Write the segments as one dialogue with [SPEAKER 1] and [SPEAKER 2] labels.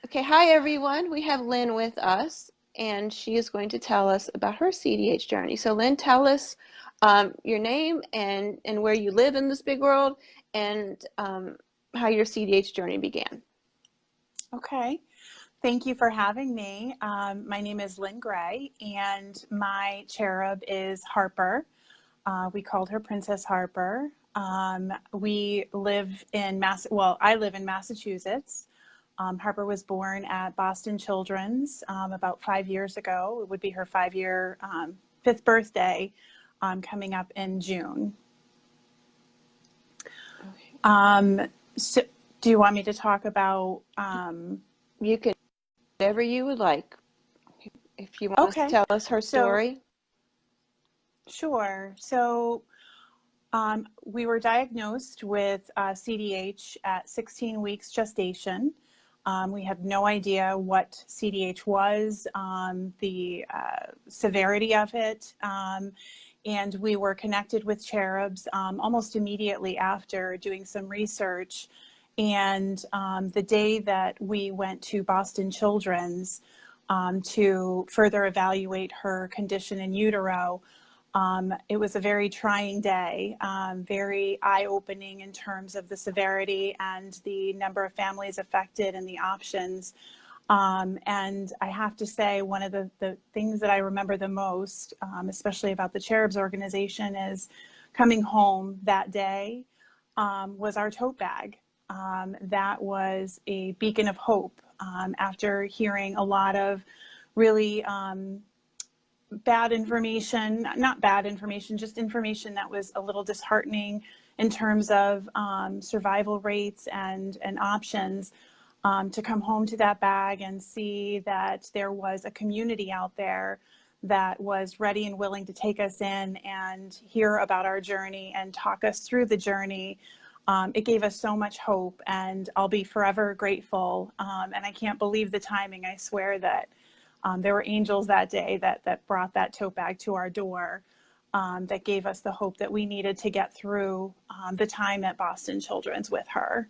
[SPEAKER 1] Okay, hi everyone. We have Lynn with us, and she is going to tell us about her CDH journey. So, Lynn, tell us your name and where you live in this big world, and how your CDH journey began.
[SPEAKER 2] Okay, thank you for having me. My name is Lynn Gray, and my cherub is Harper. We called her Princess Harper. We live in I live in Massachusetts. Harper was born at Boston Children's about 5 years ago. It would be her fifth birthday coming up in June.
[SPEAKER 1] Okay.
[SPEAKER 2] So do you want me to talk about?
[SPEAKER 1] You can whatever you would like. If you want to
[SPEAKER 2] Okay,
[SPEAKER 1] tell us her
[SPEAKER 2] so
[SPEAKER 1] story.
[SPEAKER 2] sure. We were diagnosed with CDH at 16 weeks gestation. We had no idea what CDH was, the severity of it, and we were connected with cherubs almost immediately after doing some research. And the day that we went to Boston Children's to further evaluate her condition in utero, it was a very trying day, very eye-opening in terms of the severity and the number of families affected and the options. And I have to say, one of the things that I remember the most, especially about the Cherubs organization, is coming home that day was our tote bag. That was a beacon of hope after hearing a lot of really bad information, not bad information, just information that was a little disheartening in terms of survival rates and options. To come home to that bag and see that there was a community out there that was ready and willing to take us in and hear about our journey and talk us through the journey. It gave us so much hope, and I'll be forever grateful. And I can't believe the timing. I swear that there were angels that day that brought that tote bag to our door, that gave us the hope that we needed to get through the time at Boston Children's with her.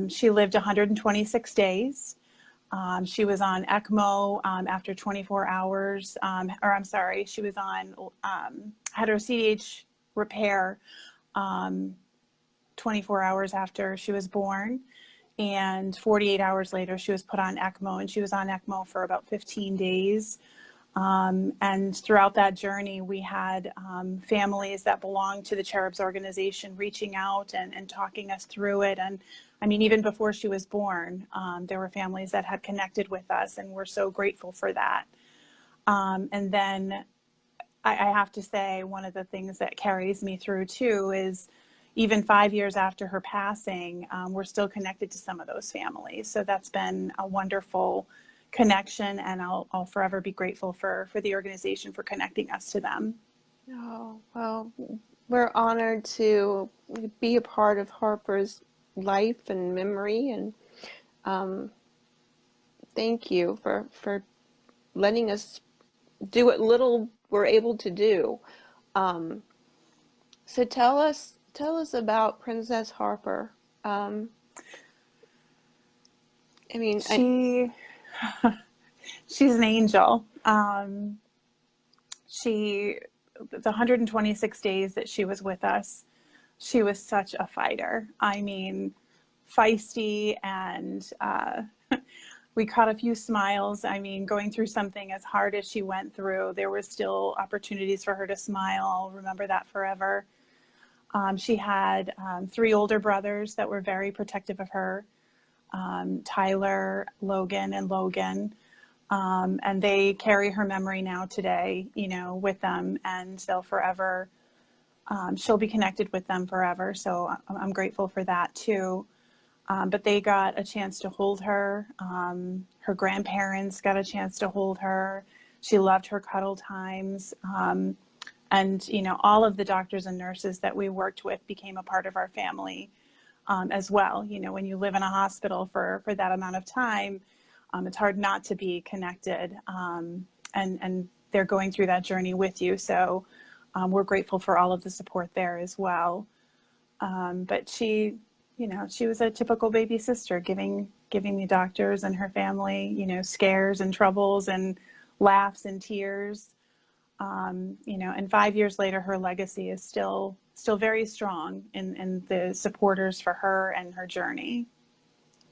[SPEAKER 2] She lived 126 days. She was on ECMO after 24 hours, she was on, had her CDH repair 24 hours after she was born. And 48 hours later, she was put on ECMO, and she was on ECMO for about 15 days. And throughout that journey, we had families that belonged to the Cherubs organization reaching out and talking us through it. And I mean, even before she was born, there were families that had connected with us, and we're so grateful for that. And then I have to say, one of the things that carries me through too is even 5 years after her passing, we're still connected to some of those families. So that's been a wonderful connection, and I'll forever be grateful for the organization for connecting us to them.
[SPEAKER 1] Oh, well, we're honored to be a part of Harper's life and memory, and thank you for letting us do what little we're able to do. Um, so tell us about Princess Harper. I mean,
[SPEAKER 2] She she's an angel. The 126 days that she was with us, she was such a fighter. I mean, feisty, and we caught a few smiles. I mean, going through something as hard as she went through, there were still opportunities for her to smile. I'll remember that forever. She had 3 older brothers that were very protective of her, Tyler, Logan, and Logan. And they carry her memory now today, you know, with them, and they'll forever, she'll be connected with them forever. So I'm grateful for that too. But they got a chance to hold her. Her grandparents got a chance to hold her. She loved her cuddle times. And, you know, all of the doctors and nurses that we worked with became a part of our family as well. You know, when you live in a hospital for that amount of time, it's hard not to be connected, and they're going through that journey with you. So we're grateful for all of the support there as well. But she, you know, she was a typical baby sister, giving giving the doctors and her family, you know, scares and troubles and laughs and tears. You know, and 5 years later, her legacy is still very strong in the supporters for her and her journey.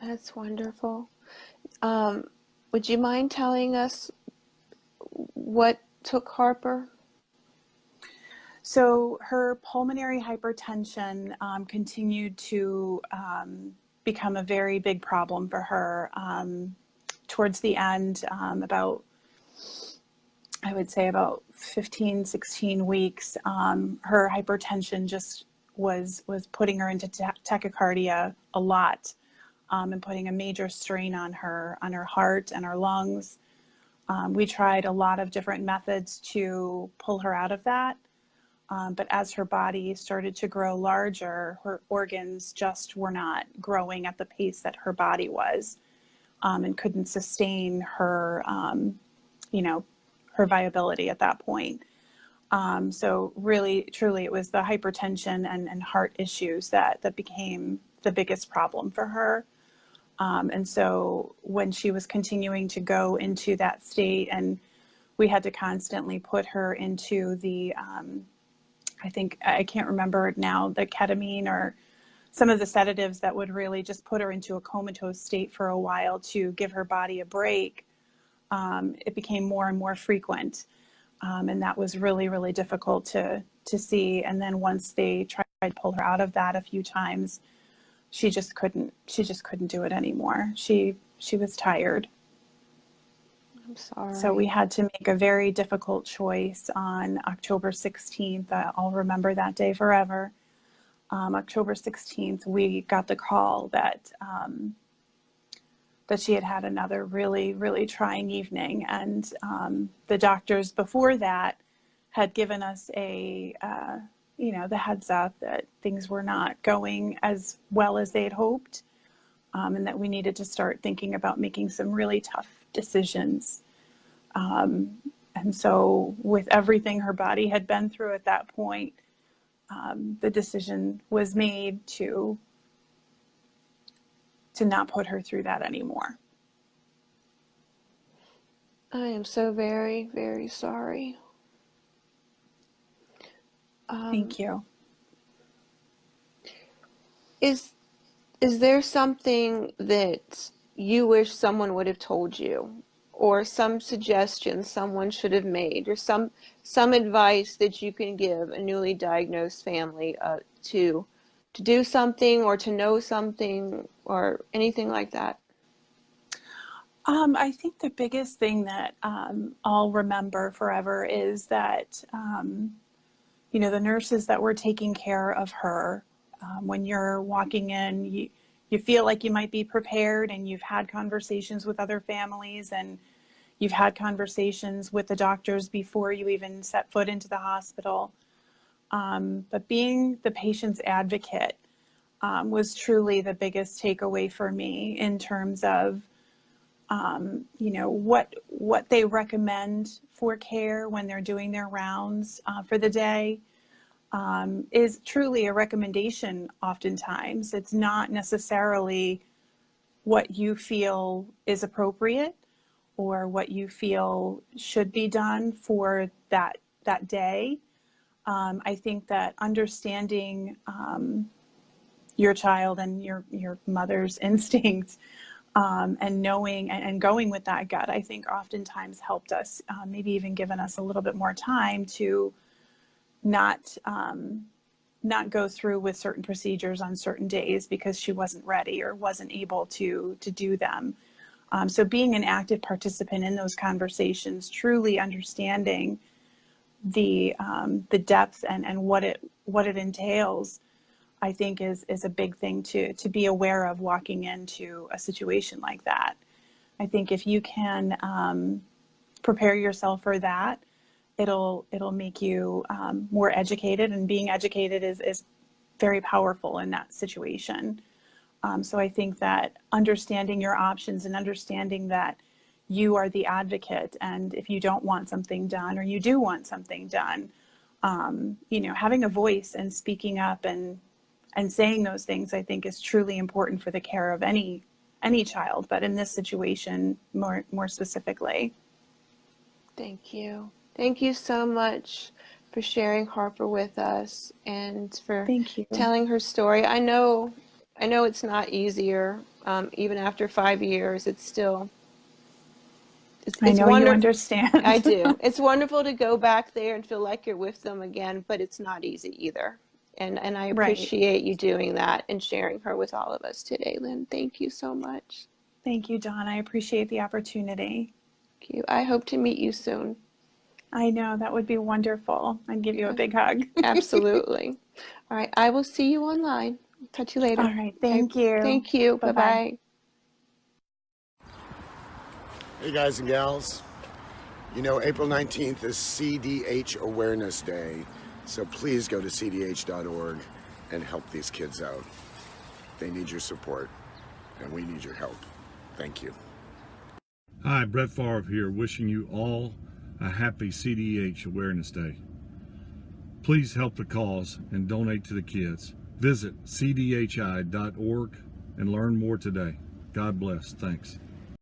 [SPEAKER 1] That's wonderful. Would you mind telling us what took Harper?
[SPEAKER 2] So her pulmonary hypertension continued to become a very big problem for her. Towards the end, I would say about 15, 16 weeks, her hypertension just was putting her into tachycardia a lot, and putting a major strain on her heart and her lungs. We tried a lot of different methods to pull her out of that. But as her body started to grow larger, her organs just were not growing at the pace that her body was, and couldn't sustain her, you know, her viability at that point. So really, truly, it was the hypertension and heart issues that became the biggest problem for her. And so when she was continuing to go into that state, and we had to constantly put her into the, I can't remember now, the ketamine or some of the sedatives that would really just put her into a comatose state for a while to give her body a break, it became more and more frequent. And that was really, really difficult to see. And then once they tried to pull her out of that a few times, she just couldn't do it anymore. She was tired.
[SPEAKER 1] I'm sorry.
[SPEAKER 2] So we had to make a very difficult choice on October 16th. I'll remember that day forever. October 16th, we got the call that she had had another really, really trying evening. And the doctors before that had given us a, you know, the heads up that things were not going as well as they had hoped, and that we needed to start thinking about making some really tough decisions. And so with everything her body had been through at that point, the decision was made to not put her through that anymore.
[SPEAKER 1] I am so very, very sorry.
[SPEAKER 2] Thank you.
[SPEAKER 1] Is there something that you wish someone would have told you, or some suggestion someone should have made, or some advice that you can give a newly diagnosed family to do something or to know something or anything like that?
[SPEAKER 2] I think the biggest thing that I'll remember forever is that, you know, the nurses that were taking care of her, when you're walking in, you feel like you might be prepared, and you've had conversations with other families, and you've had conversations with the doctors before you even set foot into the hospital. But being the patient's advocate was truly the biggest takeaway for me in terms of, you know, what they recommend for care when they're doing their rounds for the day, is truly a recommendation. Oftentimes, it's not necessarily what you feel is appropriate or what you feel should be done for that day. I think that understanding your child and your mother's instincts, and knowing and going with that gut, I think oftentimes helped us, maybe even given us a little bit more time to not go through with certain procedures on certain days because she wasn't ready or wasn't able to do them. So being an active participant in those conversations, truly understanding the depth and what it entails, I think is a big thing to be aware of walking into a situation like that. I think if you can prepare yourself for that, it'll make you more educated, and being educated is very powerful in that situation. So I think that understanding your options and understanding that you are the advocate, and if you don't want something done or you do want something done, you know, having a voice and speaking up and saying those things, I think is truly important for the care of any any child, but in this situation more specifically.
[SPEAKER 1] Thank you. Thank you so much for sharing Harper with us and for
[SPEAKER 2] Thank you.
[SPEAKER 1] telling her story. I know it's not easier. Even after 5 years, it's still,
[SPEAKER 2] I
[SPEAKER 1] it's
[SPEAKER 2] know you
[SPEAKER 1] wonderful.
[SPEAKER 2] understand.
[SPEAKER 1] I do. It's wonderful to go back there and feel like you're with them again, but it's not easy either. And I
[SPEAKER 2] Right.
[SPEAKER 1] appreciate you doing that and sharing her with all of us today, Lynn. Thank you so much.
[SPEAKER 2] Thank you, Dawn. I appreciate the opportunity.
[SPEAKER 1] Thank you. I hope to meet you soon.
[SPEAKER 2] I know, that would be wonderful. I'd give you a
[SPEAKER 1] Yeah,
[SPEAKER 2] big hug.
[SPEAKER 1] absolutely. All right. I will see you online. Talk to you
[SPEAKER 2] All
[SPEAKER 1] later.
[SPEAKER 2] right.
[SPEAKER 1] Okay.
[SPEAKER 2] Thank you.
[SPEAKER 1] Thank you.
[SPEAKER 2] Bye-bye.
[SPEAKER 1] Bye-bye.
[SPEAKER 3] Hey guys and gals, you know April 19th is CDH Awareness Day, so please go to cdh.org and help these kids out. They need your support, and we need your help. Thank you.
[SPEAKER 4] Hi, Brett Favre here, wishing you all a happy CDH Awareness Day. Please help the cause and donate to the kids. Visit cdhi.org and learn more today. God bless. Thanks.